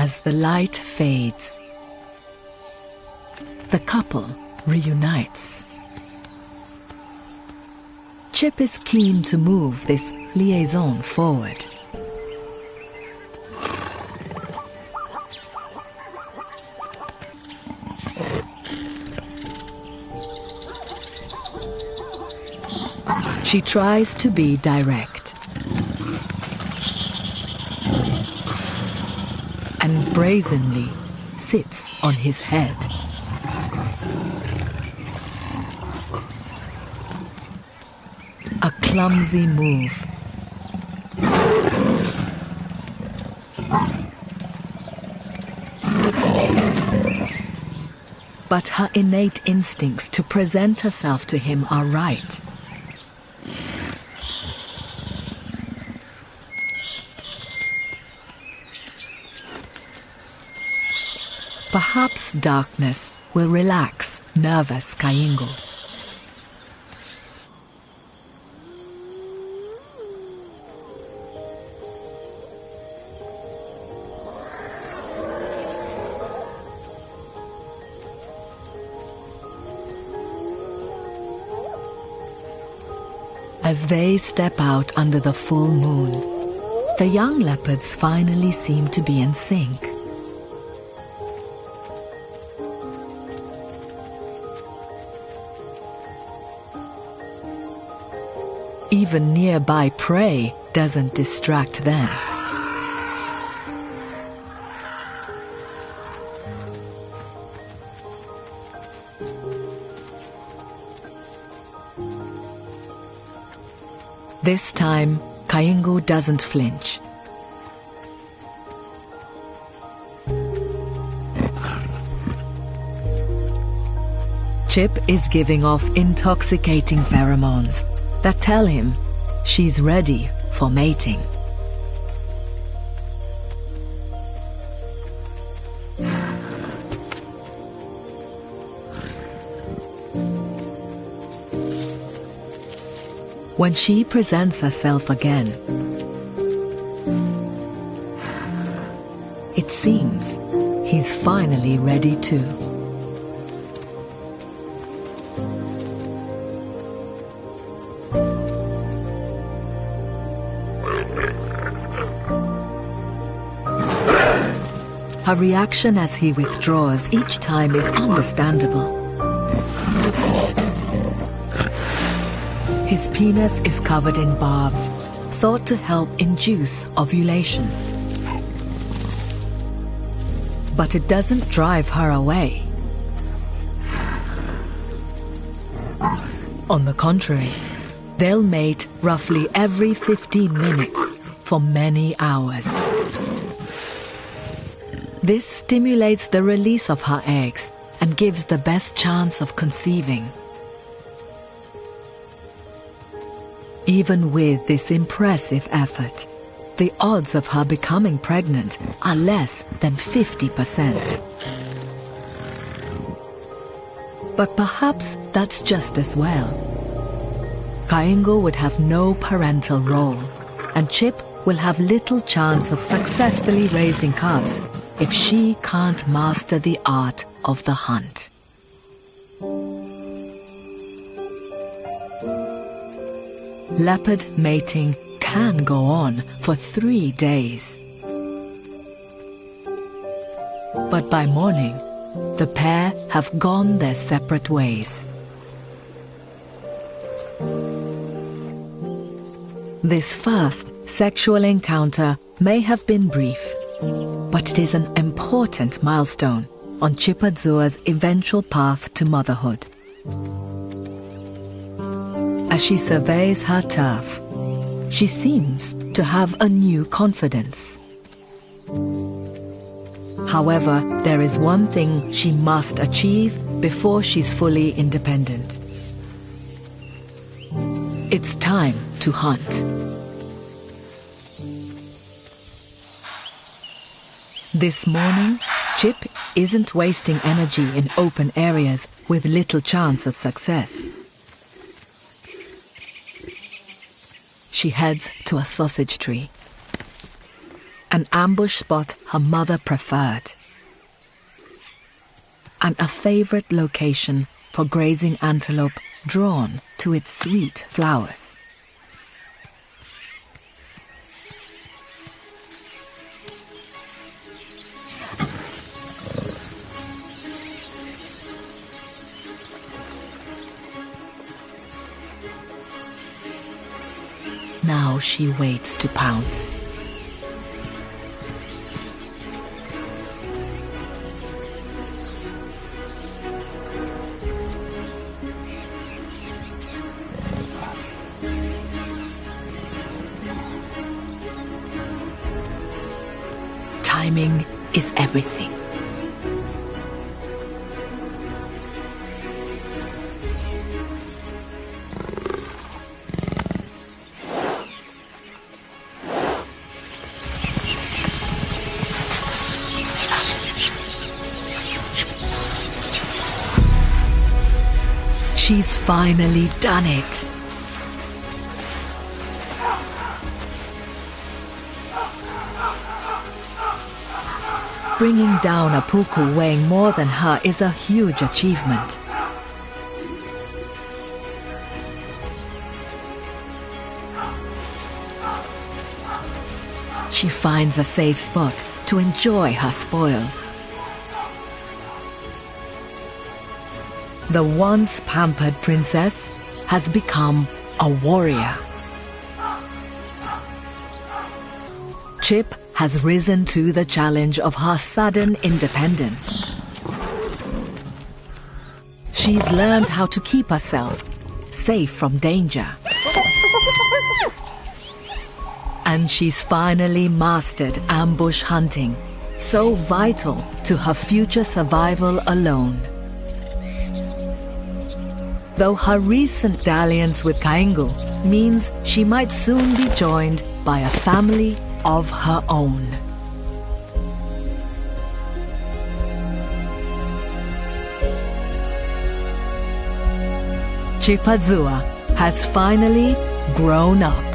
As the light fades, the couple reunites. Chip is keen to move this liaison forward. She tries to be direct and brazenly sits on his head. A clumsy move. But her innate instincts to present herself to him are right. Perhaps darkness will relax nervous Kaingo. As they step out under the full moon, the young leopards finally seem to be in sync. Even nearby prey doesn't distract them. This time, Kaingo doesn't flinch. Chip is giving off intoxicating pheromones that tell him she's ready for mating. When she presents herself again, it seems he's finally ready too. Her reaction as he withdraws each time is understandable. His penis is covered in barbs, thought to help induce ovulation. But it doesn't drive her away. On the contrary, they'll mate roughly every 15 minutes for many hours. This stimulates the release of her eggs and gives the best chance of conceiving. Even with this impressive effort, the odds of her becoming pregnant are less than 50%. But perhaps that's just as well. Kaingo would have no parental role, and Chip will have little chance of successfully raising cubs if she can't master the art of the hunt. Leopard mating can go on for 3 days. But by morning, the pair have gone their separate ways. This first sexual encounter may have been brief, but it is an important milestone on Chipadzua's eventual path to motherhood. As she surveys her turf, she seems to have a new confidence. However, there is one thing she must achieve before she's fully independent. It's time to hunt. This morning, Chip isn't wasting energy in open areas with little chance of success. She heads to a sausage tree. An an ambush spot her mother preferred, and a favorite location for grazing antelope drawn to its sweet flowers. Now she waits to pounce. Timing is everything. She's finally done it. Bringing down a puku weighing more than her is a huge achievement. She finds a safe spot to enjoy her spoils. The once pampered princess has become a warrior. Chip has risen to the challenge of her sudden independence. She's learned how to keep herself safe from danger. And she's finally mastered ambush hunting, so vital to her future survival alone. Though her recent dalliance with Kaingu means she might soon be joined by a family of her own. Chipazua has finally grown up.